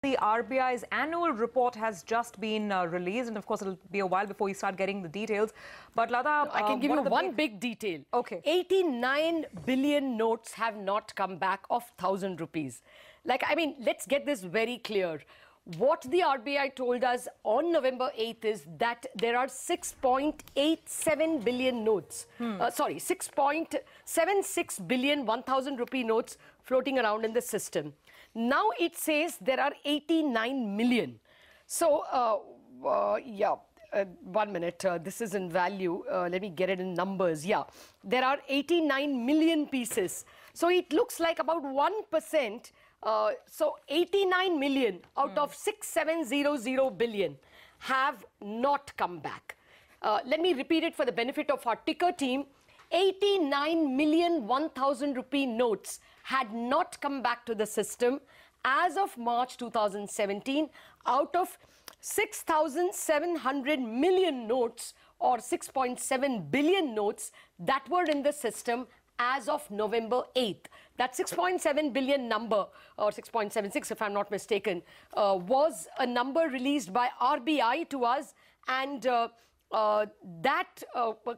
The RBI's annual report has just been released, and of course it'll be a while before we start getting the details. But Lata, I can give you one big detail. Okay. 89 billion notes have not come back of 1,000 rupees. Let's get this very clear. What the RBI told us on November 8th is that there are 6.87 billion notes. 6.76 billion 1,000 rupee notes floating around in the system. Now it says there are 89 million. So, 1 minute. This is in value. Let me get it in numbers. Yeah, there are 89 million pieces. So it looks like about 1%. So 89 million out of 6,700 billion have not come back. Let me repeat it for the benefit of our ticker team. 89 million 1,000 rupee notes had not come back to the system as of March 2017 out of 6,700 million notes or 6.7 billion notes that were in the system as of November 8th. That 6.7 billion number, or 6.76 if I'm not mistaken, was a number released by RBI to us, and that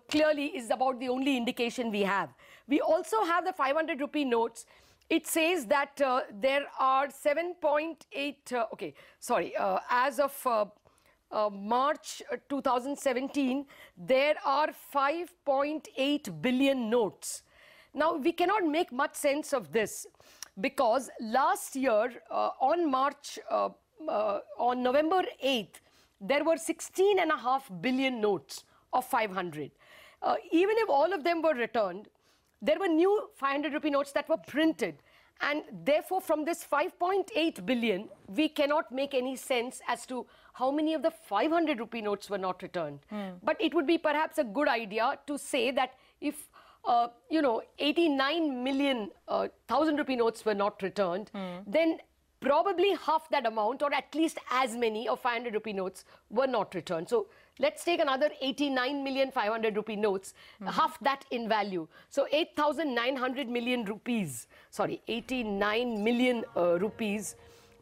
clearly is about the only indication we have. We also have the 500 rupee notes. It says that there are 7.8, as of March 2017, there are 5.8 billion notes. Now, we cannot make much sense of this because last year on November 8th, there were 16.5 billion notes of 500. Even if all of them were returned, there were new 500 rupee notes that were printed. And therefore, from this 5.8 billion, we cannot make any sense as to how many of the 500 rupee notes were not returned. But it would be perhaps a good idea to say that if 89 million 1,000 rupee notes were not returned, then probably half that amount, or at least as many of 500 rupee notes were not returned. So let's take another 89 million 500 rupee notes, half that in value. So 8,900 million rupees, 89 million rupees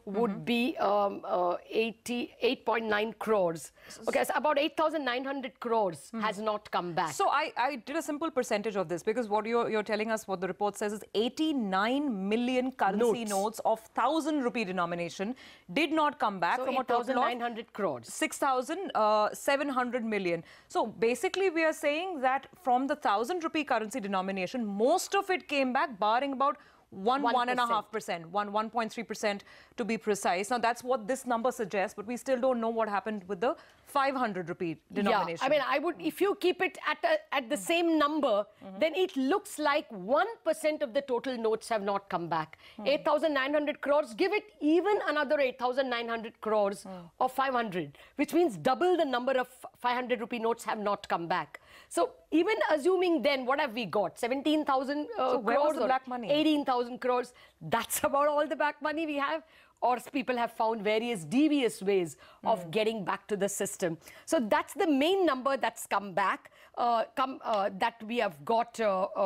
would be 8.9 crores. Okay, so about 8,900 crores has not come back. So I did a simple percentage of this because what you're telling us, what the report says is 89 million currency notes of 1,000 rupee denomination did not come back, so from a total of 900 crores. 6,700 million. So basically we are saying that from the 1,000 rupee currency denomination, most of it came back, barring about 1.5%, 1.3% to be precise. Now, that's what this number suggests, but we still don't know what happened with the 500 rupee denomination. Yeah, I would, if you keep it at the same number, then it looks like 1% of the total notes have not come back. 8,900 crores, give it even another 8,900 crores of 500, which means double the number of 500 rupee notes have not come back. So even assuming then, what have we got? 17,000 so where crores was the black money? 18,000 crores. That's about all the black money we have. Or people have found various devious ways of getting back to the system. So that's the main number that's come back, that we have got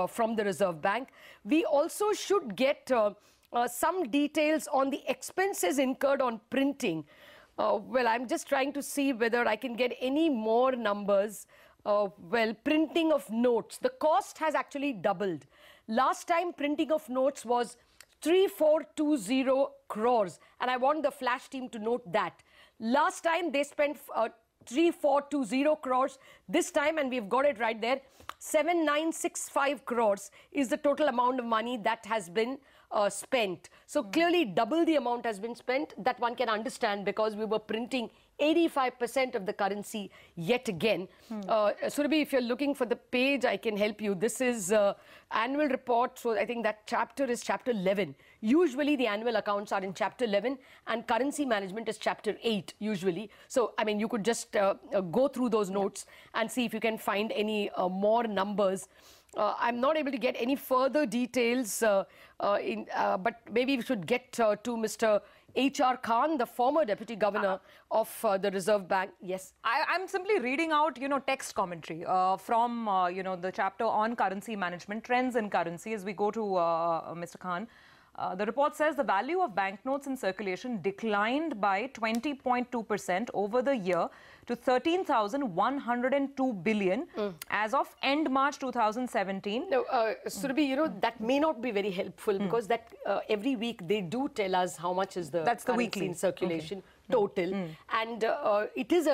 from the Reserve Bank. We also should get some details on the expenses incurred on printing. Well, I'm just trying to see whether I can get any more numbers. Printing of notes, the cost has actually doubled. Last time printing of notes was 3,420 crores, and I want the flash team to note that. Last time they spent 3,420 crores. This time, and we've got it right there, 7,965 crores is the total amount of money that has been spent. So clearly double the amount has been spent. That one can understand because we were printing 85% of the currency yet again. Surabhi, if you're looking for the page, I can help you. This is annual report. So I think that chapter is chapter 11. Usually the annual accounts are in chapter 11 and currency management is chapter 8 usually. So, I mean, you could just go through those notes and see if you can find any more numbers. I'm not able to get any further details, but maybe we should get to Mr. H.R. Khan, the former Deputy Governor of the Reserve Bank. Yes. I'm simply reading out, text commentary from, the chapter on currency management, trends in currency, as we go to Mr. Khan. The report says the value of banknotes in circulation declined by 20.2% over the year to 13,102 billion as of end March 2017. No, Surabhi, you know, that may not be very helpful because that every week they do tell us how much is the That's the currency weekly in circulation. Total. And it is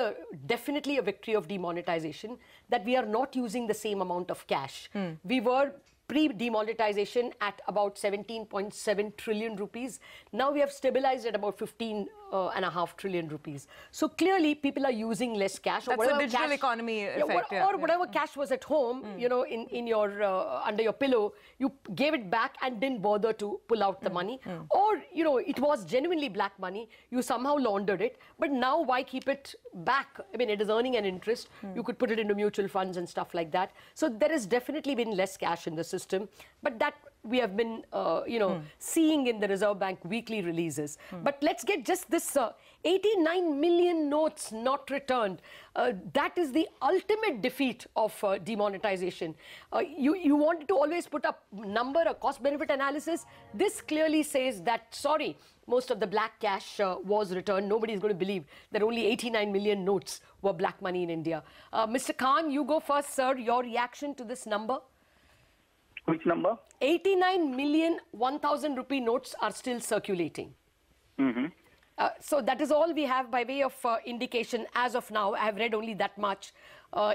definitely a victory of demonetization that we are not using the same amount of cash. We were pre-demonetization at about 17.7 trillion rupees. Now we have stabilized at about 15.5 trillion rupees. So clearly people are using less cash. That's a digital economy effect. Or whatever cash was at home, you know, in your under your pillow, you gave it back and didn't bother to pull out the money. Or, you know, it was genuinely black money. You somehow laundered it. But now why keep it back? I mean, it is earning an interest. You could put it into mutual funds and stuff like that. So there has definitely been less cash in the system. But that we have been, you know, seeing in the Reserve Bank weekly releases. But let's get just this 89 million notes not returned. That is the ultimate defeat of demonetization. You wanted to always put a number, a cost-benefit analysis. This clearly says that, sorry, most of the black cash was returned. Nobody is going to believe that only 89 million notes were black money in India. Mr. Khan, you go first, sir. Your reaction to this number? Which number? 89 million 1,000 rupee notes are still circulating. So that is all we have by way of indication as of now. I have read only that much.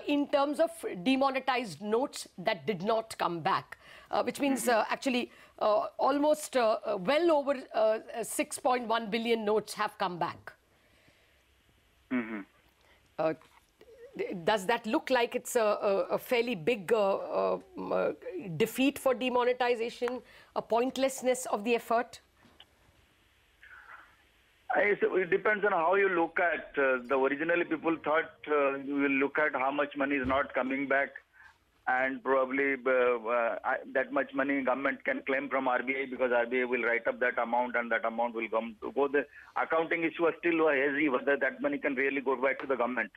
In terms of demonetized notes that did not come back, which means actually almost well over 6.1 billion notes have come back. Does that look like it's a fairly big defeat for demonetization, a pointlessness of the effort? It depends on how you look at. Originally people thought you will look at how much money is not coming back, and probably that much money government can claim from RBI because RBI will write up that amount and that amount will come to go. The accounting issue is still hazy whether that money can really go back to the government.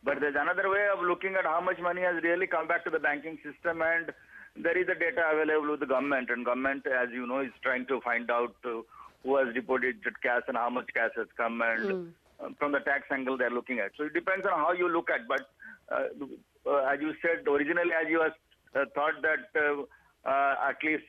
But there's another way of looking at how much money has really come back to the banking system, and there is a data available with the government, and government, as you know, is trying to find out who has deposited cash and how much cash has come, and from the tax angle they're looking at. So it depends on how you look at. But as you said, originally as you thought that at least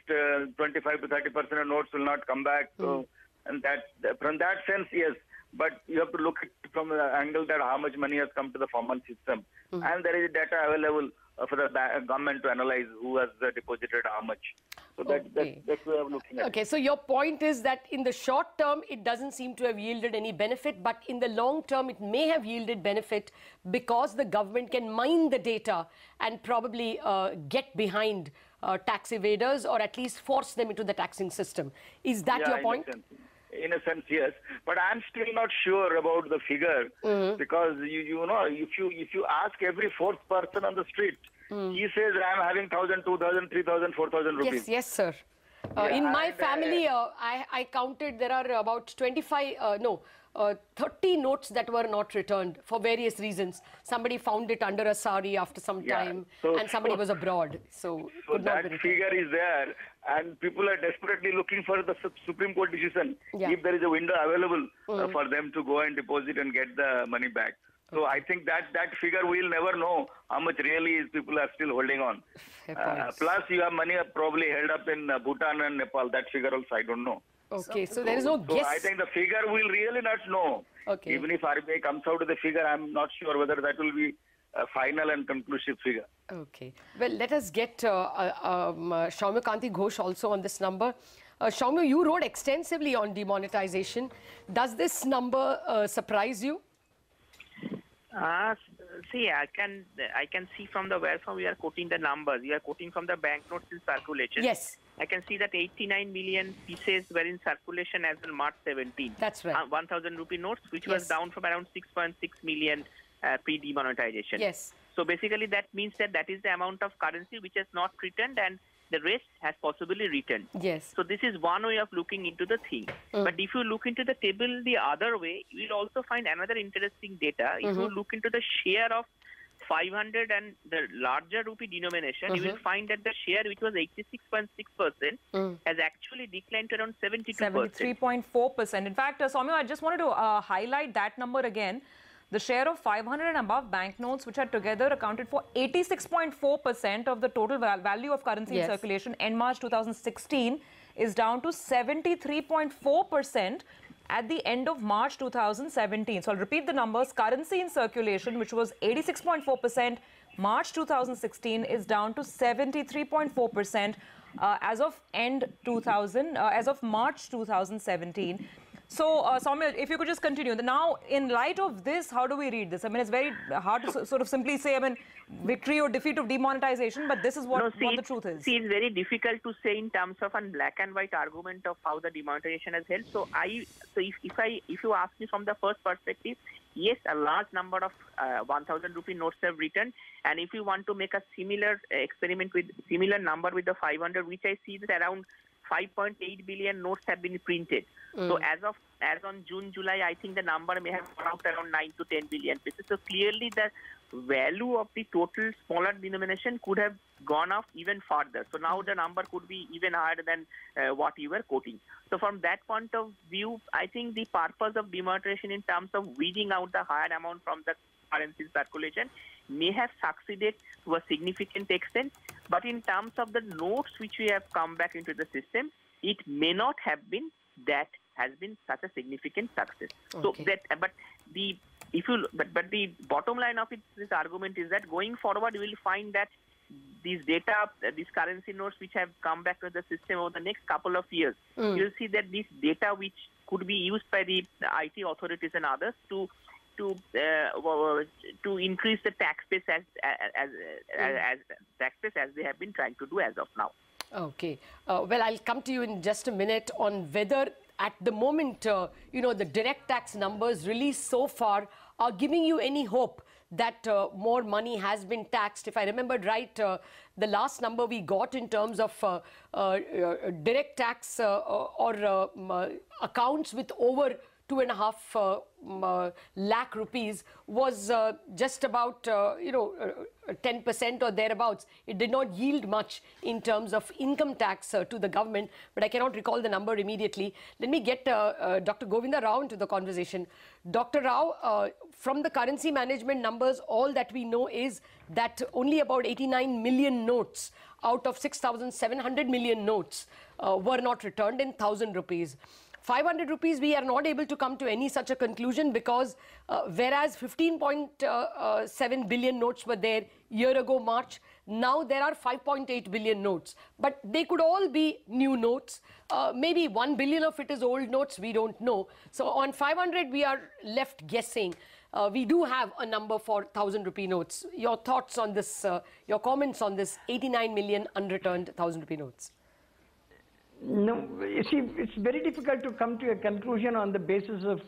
25 to 30% of notes will not come back, and that from that sense, yes. But you have to look at it from the angle that how much money has come to the formal system. And there is data available for the government to analyze who has deposited how much. So that's the way of looking at it. Okay, so your point is that in the short term, it doesn't seem to have yielded any benefit, but in the long term, it may have yielded benefit because the government can mine the data and probably get behind tax evaders, or at least force them into the taxing system. Is that your point? In a sense, yes, but I'm still not sure about the figure because you know, if you ask every fourth person on the street, he says I'm having 1,000, 2,000, 3,000, 4,000 rupees. Yes, sir. In my family, I counted there are about 30 notes that were not returned for various reasons. Somebody found it under a sari after some time, and somebody was abroad. So that figure is there, and people are desperately looking for the Supreme Court decision if there is a window available for them to go and deposit and get the money back. So I think that figure we'll never know how much really is people are still holding on. Plus you have money probably held up in Bhutan and Nepal. That figure also I don't know. Okay, so there is no guess. So I think the figure we'll really not know. Okay. Even if RBI comes out with the figure, I'm not sure whether that will be a final and conclusive figure. Okay. Well, let us get Shaumya Kanti Ghosh also on this number. Shaumya, you wrote extensively on demonetization. Does this number surprise you? See, I can see from the where we are quoting the numbers. We are quoting from the banknotes in circulation. Yes. I can see that 89 million pieces were in circulation as on March 17. That's right. 1,000 rupee notes, which was down from around 6.6 million pre-demonetization. Yes. So basically, that means that is the amount of currency which has not returned, and the rest has possibly returned. Yes. So this is one way of looking into the thing. But if you look into the table the other way, you will also find another interesting data. If you look into the share of 500 and the larger rupee denomination, you will find that the share, which was 86.6%, has actually declined to around 72%. 73.4%. In fact, Soumya, I just wanted to highlight that number again. The share of 500 and above banknotes, which had together accounted for 86.4% of the total value of currency in circulation end March 2016, is down to 73.4% at the end of March 2017. So I'll repeat the numbers. Currency in circulation, which was 86.4% March 2016, is down to 73.4% as of March 2017. So, Soumya, if you could just continue. Now, in light of this, how do we read this? I mean, it's very hard to sort of simply say, I mean, victory or defeat of demonetization, but this is what the truth is. See, it's very difficult to say in terms of a black and white argument of how the demonetization has helped. So, if you ask me from the first perspective, yes, a large number of 1,000 rupee notes have returned. And if you want to make a similar experiment with similar number with the 500, which I see that around 5.8 billion notes have been printed. So as on June, July, I think the number may have gone out around 9 to 10 billion pieces. So clearly the value of the total smaller denomination could have gone up even further. So now the number could be even higher than what you were quoting. So from that point of view, I think the purpose of demonetization in terms of weeding out the higher amount from the currency circulation may have succeeded to a significant extent. But in terms of the notes which we have come back into the system, it may not have been that has been such a significant success. Okay. So but the bottom line of this argument is that going forward, you will find that these currency notes which have come back to the system over the next couple of years, you'll see that this data which could be used by the IT authorities and others to increase the tax base as they have been trying to do as of now. Okay. Well, I'll come to you in just a minute on whether at the moment, the direct tax numbers released so far are giving you any hope that more money has been taxed. If I remembered right, the last number we got in terms of direct tax or accounts with over 2.5 lakh rupees was just about 10% or thereabouts. It did not yield much in terms of income tax to the government, but I cannot recall the number immediately. Let me get Dr. Govinda Rao into the conversation. Dr. Rao, from the currency management numbers, all that we know is that only about 89 million notes out of 6,700 million notes were not returned in 1,000 rupees. 500 rupees, we are not able to come to any such a conclusion because whereas 15.7 billion notes were there year ago March, now there are 5.8 billion notes. But they could all be new notes. Maybe 1 billion of it is old notes, we don't know. So on 500, we are left guessing. We do have a number for 1,000 rupee notes. Your thoughts on this, your comments on this 89 million unreturned 1,000 rupee notes? No, you see, it's very difficult to come to a conclusion on the basis of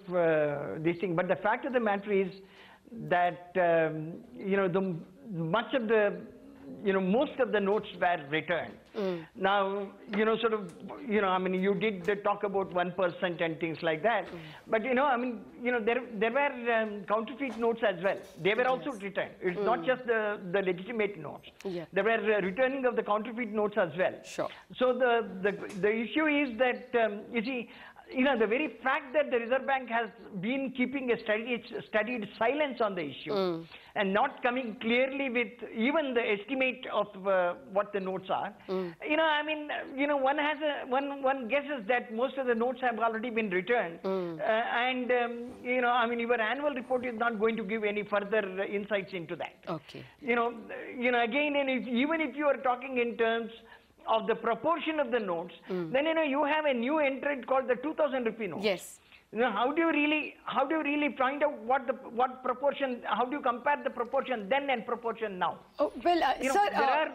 this thing. But the fact of the matter is that, most of the notes were returned. Now, I mean, you did talk about 1% and things like that. But, there were counterfeit notes as well. They were also returned. It's not just the legitimate notes. Yeah. There were returning of the counterfeit notes as well. Sure. So the issue is that, you see, the very fact that the Reserve Bank has been keeping a studied silence on the issue and not coming clearly with even the estimate of what the notes are. One guesses that most of the notes have already been returned. Your annual report is not going to give any further insights into that. Okay. Again, and even if you are talking in terms of the proportion of the notes, then you have a new entrant called the 2,000 rupee note. Yes. How do you really find out what proportion? How do you compare the proportion then and proportion now? Oh, well,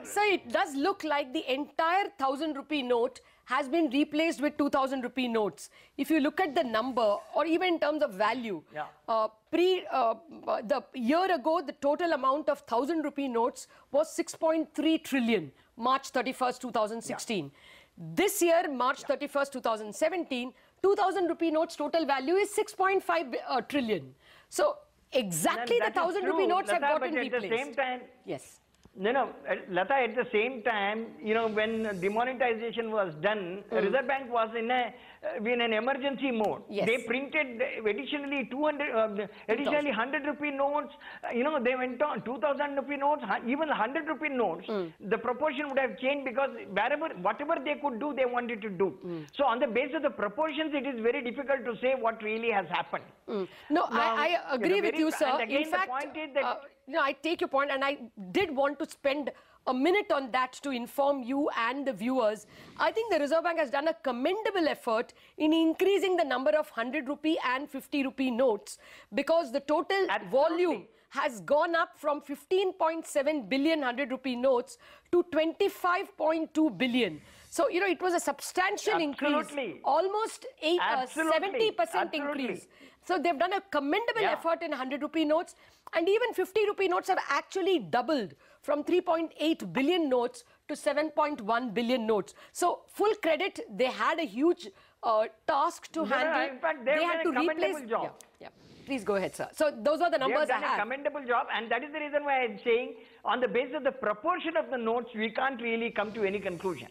sir, it does look like the entire 1,000 rupee note has been replaced with 2,000 rupee notes. If you look at the number, or even in terms of value, the year ago, the total amount of 1,000 rupee notes was 6.3 trillion, March 31st, 2016. This year, March 31st, 2017, 2,000 rupee notes total value is 6.5 trillion. So Exactly, the 1,000 rupee notes have gotten but at replaced. the same time, Yes. No, Lata, at the same time, when demonetization was done, Reserve Bank was in an emergency mode. Yes. They printed additionally 100 rupee notes. They went on 2,000 rupee notes, even 100 rupee notes. The proportion would have changed because whatever they could do, they wanted to do. So on the basis of the proportions, it is very difficult to say what really has happened. No, Now, I agree with you, sir. And again, in fact, the point is that I take your point, and I did want to spend a minute on that to inform you and the viewers. I think the Reserve Bank has done a commendable effort in increasing the number of 100 rupee and 50 rupee notes, because the total volume has gone up from 15.7 billion 100 rupee notes to 25.2 billion. So, it was a substantial increase, almost 70% increase. So they've done a commendable effort in 100 rupee notes, and even 50 rupee notes have actually doubled from 3.8 billion notes to 7.1 billion notes. So full credit, they had a huge task to handle. In fact, they had to replace. Job. Yeah. Please go ahead, sir. So those are the numbers I have. They have done a commendable job, and that is the reason why I'm saying, on the basis of the proportion of the notes, we can't really come to any conclusion.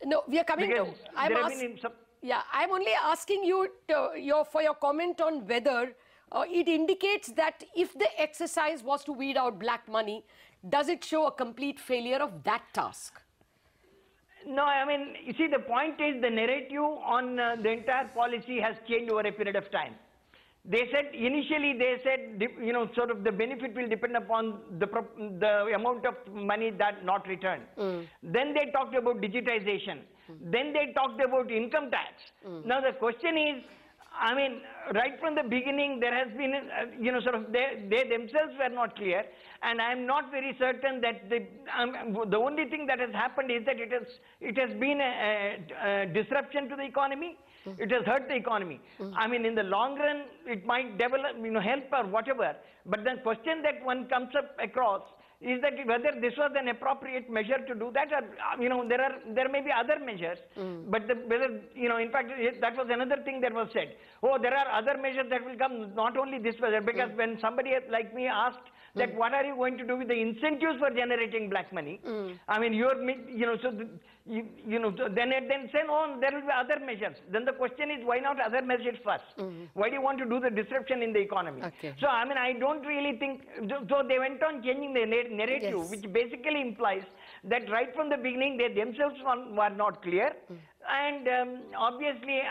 No, we are coming to. I'm only asking you for your comment on whether it indicates that if the exercise was to weed out black money, does it show a complete failure of that task? No, you see, the point is the narrative on the entire policy has changed over a period of time. Initially they said, sort of the benefit will depend upon the amount of money that not returned. Then they talked about digitization. Then they talked about income tax. Now the question is, right from the beginning, there has been, they themselves were not clear, and I am not very certain that the only thing that has happened is that it has been a disruption to the economy. It has hurt the economy. In the long run, it might develop, help or whatever. But the question that one comes up across is that whether this was an appropriate measure to do that, or there may be other measures. But whether in fact that was another thing that was said. Oh, there are other measures that will come, not only this measure, because when somebody like me asked that what are you going to do with the incentives for generating black money? Then say, oh, there will be other measures. Then the question is, why not other measures first? Why do you want to do the disruption in the economy? Okay. So, I don't really think, so they went on changing the narrative, which basically implies that right from the beginning, they themselves were not clear. And obviously,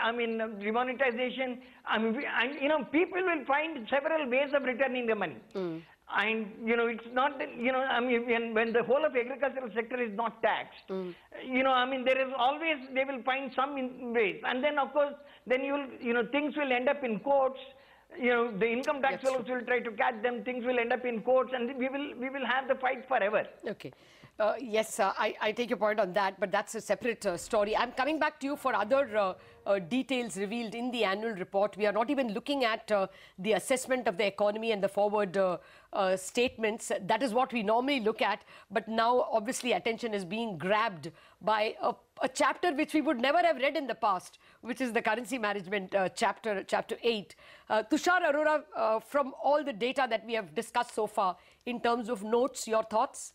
demonetization, people will find several ways of returning the money. And, it's not that, when the whole of agricultural sector is not taxed, there is always, they will find some ways. And then, of course, then things will end up in courts. The income tax fellows will try to catch them. Things will end up in courts, and we will have the fight forever. Okay. Yes, I take your point on that, but that's a separate story. I'm coming back to you for other details revealed in the annual report. We are not even looking at the assessment of the economy and the forward statements. That is what we normally look at. But now, obviously, attention is being grabbed by a chapter which we would never have read in the past, which is the currency management chapter 8. Tushar Arora, from all the data that we have discussed so far, in terms of notes, your thoughts?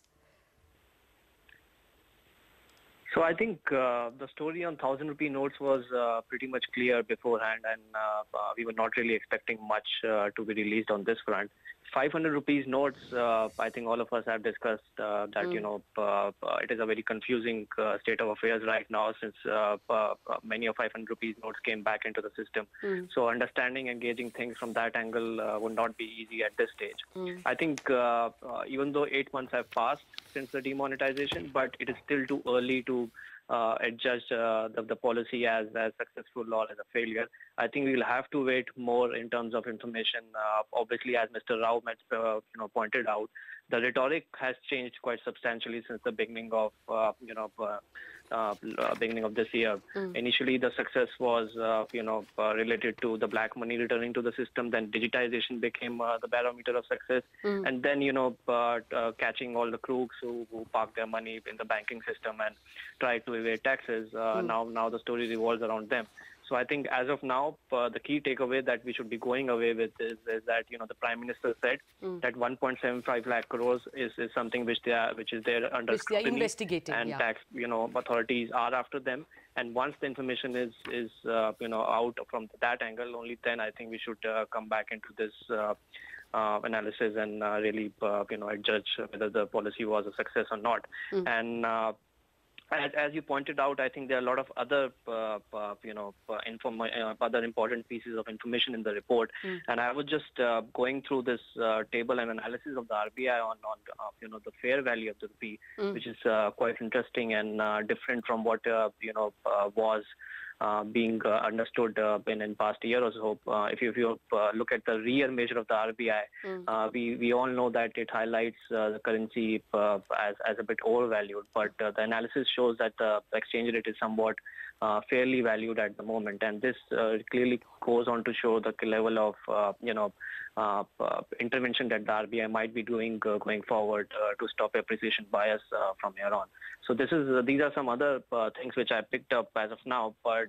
So I think the story on 1,000 rupee notes was pretty much clear beforehand, and we were not really expecting much to be released on this front. 500 rupees notes, I think all of us have discussed that, it is a very confusing state of affairs right now, since many of 500 rupees notes came back into the system. So understanding and gauging things from that angle would not be easy at this stage. I think even though 8 months have passed since the demonetization, but it is still too early to adjudge the policy as successful or as a failure. I think we will have to wait more in terms of information. Obviously, as Mr. Rao pointed out, the rhetoric has changed quite substantially since the beginning of this year. Initially, the success was related to the black money returning to the system. Then digitization became the barometer of success, and then catching all the crooks who park their money in the banking system and try to evade taxes. Now the story revolves around them. So I think as of now, the key takeaway that we should be going away with is that, the Prime Minister said that 1.75 lakh crores is something which is there under which they are scrutiny, investigating, and yeah. tax, authorities are after them. And once the information is out from that angle, only then I think we should come back into this analysis and really judge whether the policy was a success or not. And as you pointed out, I think there are a lot of other, other important pieces of information in the report. And I was just going through this table and analysis of the RBI on the fair value of the rupee, which is quite interesting and different from what was being understood in past year or so. If you look at the real measure of the RBI, we all know that it highlights the currency as a bit overvalued, but the analysis shows that the exchange rate is somewhat fairly valued at the moment, and this clearly goes on to show the level of intervention that the RBI might be doing going forward to stop appreciation bias from here on. So these are some other things which I picked up as of now, but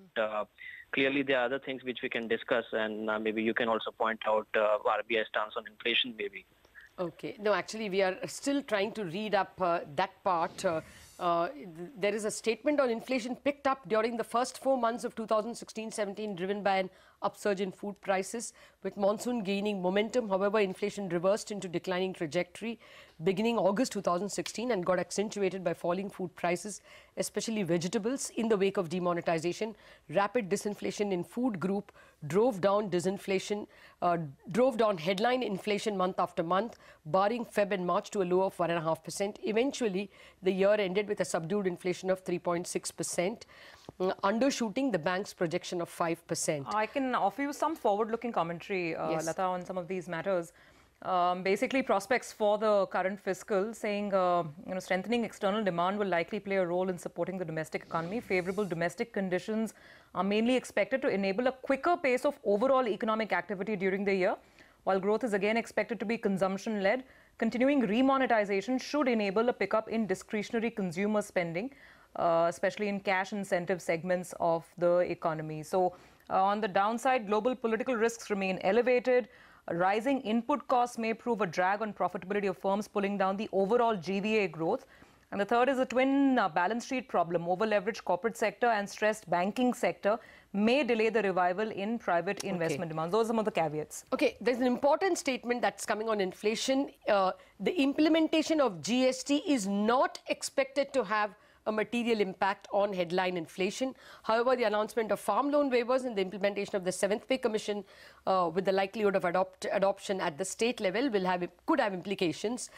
clearly there are other things which we can discuss, and maybe you can also point out RBI stance on inflation maybe. Okay. No, actually, we are still trying to read up that part. There is a statement on inflation picked up during the first 4 months of 2016-17, driven by an upsurge in food prices, with monsoon gaining momentum. However, inflation reversed into declining trajectory beginning August 2016 and got accentuated by falling food prices, especially vegetables, in the wake of demonetisation. Rapid disinflation in food group drove down headline inflation month after month, barring Feb and March to a low of 1.5%. Eventually, the year ended with a subdued inflation of 3.6%, undershooting the bank's projection of 5%. I can offer you some forward-looking commentary, Yes. Lata, on some of these matters. Basically, prospects for the current fiscal, saying strengthening external demand will likely play a role in supporting the domestic economy. Favorable domestic conditions are mainly expected to enable a quicker pace of overall economic activity during the year, while growth is again expected to be consumption-led. Continuing remonetization should enable a pickup in discretionary consumer spending, especially in cash incentive segments of the economy. So on the downside, global political risks remain elevated. Rising input costs may prove a drag on profitability of firms, pulling down the overall GVA growth. And the third is a twin balance sheet problem. Over-leveraged corporate sector and stressed banking sector may delay the revival in private investment demand. Those are some of the caveats. Okay, there's an important statement that's coming on inflation. The implementation of GST is not expected to have a material impact on headline inflation. However, the announcement of farm loan waivers and the implementation of the 7th Pay Commission with the likelihood of adoption at the state level could have implications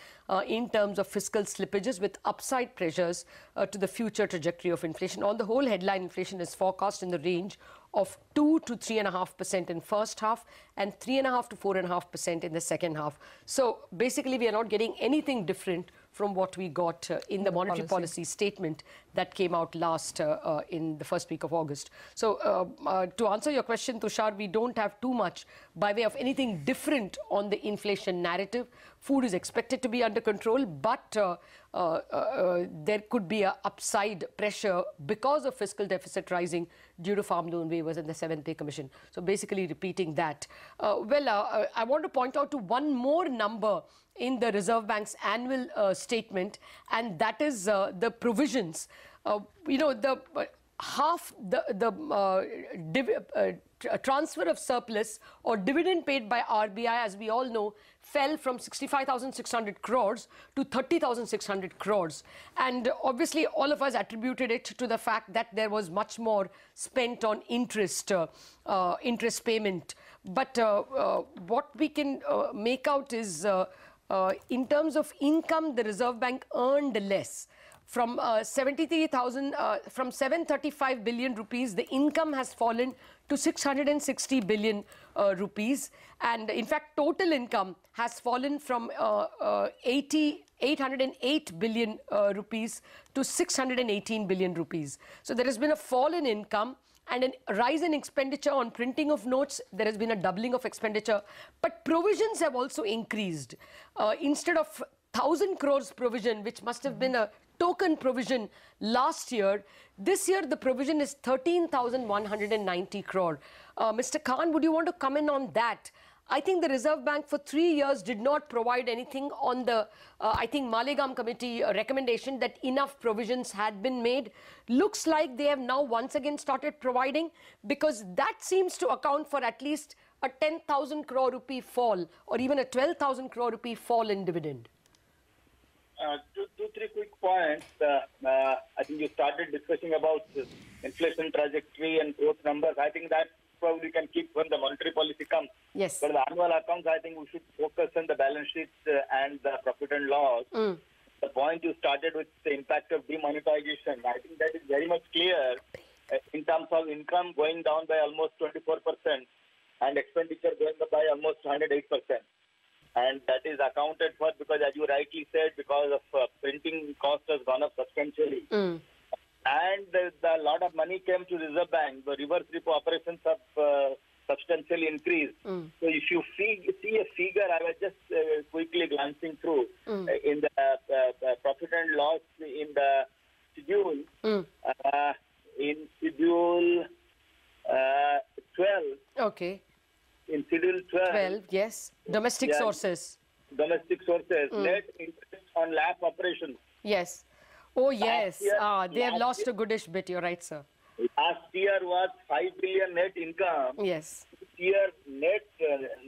in terms of fiscal slippages, with upside pressures to the future trajectory of inflation. On the whole, headline inflation is forecast in the range of 2 to 3.5% in first half and 3.5 to 4.5% in the second half. So basically, we are not getting anything different from what we got in the monetary policy statement that came out last in the first week of August. So to answer your question, Tushar, we don't have too much by way of anything different on the inflation narrative. Food is expected to be under control, but there could be an upside pressure because of fiscal deficit rising due to farm loan waivers and the 7th Pay Commission. So basically repeating that. I want to point out to one more number in the Reserve Bank's annual statement, and that is the provisions. Transfer of surplus or dividend paid by RBI, as we all know, fell from 65,600 crores to 30,600 crores. And obviously, all of us attributed it to the fact that there was much more spent on interest payment. But what we can make out is, in terms of income, the Reserve Bank earned less. From 735 billion rupees, the income has fallen to 660 billion rupees. And in fact, total income has fallen from 808 billion rupees to 618 billion rupees. So there has been a fall in income and a rise in expenditure on printing of notes. There has been a doubling of expenditure, but provisions have also increased. Instead of 1,000 crores provision, which must have been a token provision last year. This year, the provision is 13,190 crore. Mr. Khan, would you want to comment on that? I think the Reserve Bank for 3 years did not provide anything on the, I think, Malegaon committee recommendation that enough provisions had been made. Looks like they have now once again started providing, because that seems to account for at least a 10,000 crore rupee fall or even a 12,000 crore rupee fall in dividend. Two, three quick points. I think you started discussing about inflation trajectory and growth numbers. I think that probably can keep when the monetary policy comes. Yes. But the annual accounts, I think we should focus on the balance sheets and the profit and loss. The point you started with, the impact of demonetization, I think that is very much clear in terms of income going down by almost 24% and expenditure going up by almost 108%. And that is accounted for because, as you rightly said, because of printing cost has gone up substantially. And a lot of money came to Reserve Bank. The reverse repo operations have substantially increased. So if you see a figure, I was just quickly glancing through in the profit and loss in the schedule. In schedule 12. Okay. In schedule 12. Yes. Domestic sources. Domestic sources. Net interest on LAP operations. Yes. Oh, yes. They have lost year, a goodish bit. You're right, sir. Last year was 5 billion net income. Yes. This year, net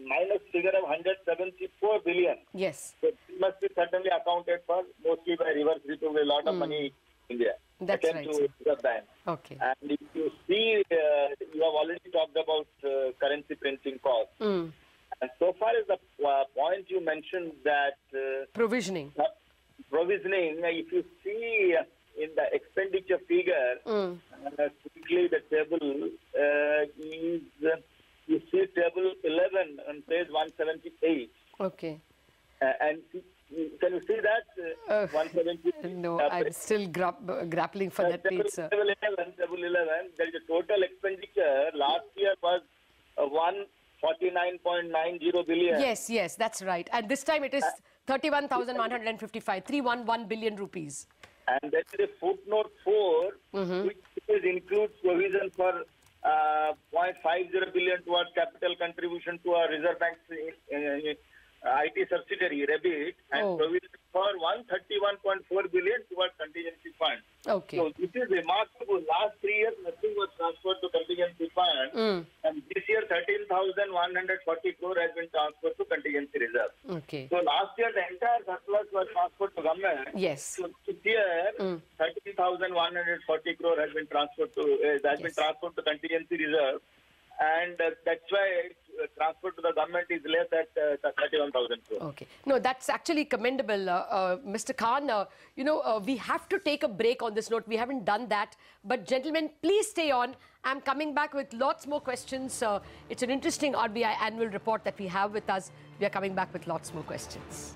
minus figure of 174 billion. Yes. So it must be certainly accounted for mostly by reverse repo with a lot of money in India. That's right, to sir. the bank. Okay. And if you see, you have already talked about currency printing costs. And so far as the point you mentioned that Provisioning. Provisioning, if you see in the expenditure figure, quickly the table is, you see table 11 on page 178. Okay. And can you see that? 178. No, I'm still grappling for that page, sir. Table 11, there is a total expenditure. Last year was 149.90 billion. Yes, that's right. And this time it is 31,155, 311 billion rupees. And that is a footnote 4, which includes provision for 0.50 billion towards capital contribution to our Reserve Bank's IT subsidiary, RBI, and provision for 131.4 billion towards contingency fund. Okay. So this is remarkable. Last 3 years, nothing was transferred to contingency fund. And this year, 13,140 crore has been transferred to contingency reserve. Okay. So last year, the entire surplus was transferred to government. Yes. So this year, 13,140 crore has been transferred to been transferred to contingency reserve, and that's why transfer to the government is less at 31,000 crore. Okay. No, that's actually commendable, Mr. Khan. We have to take a break on this note. We haven't done that. But gentlemen, please stay on. I'm coming back with lots more questions. It's an interesting RBI annual report that we have with us. We are coming back with lots more questions.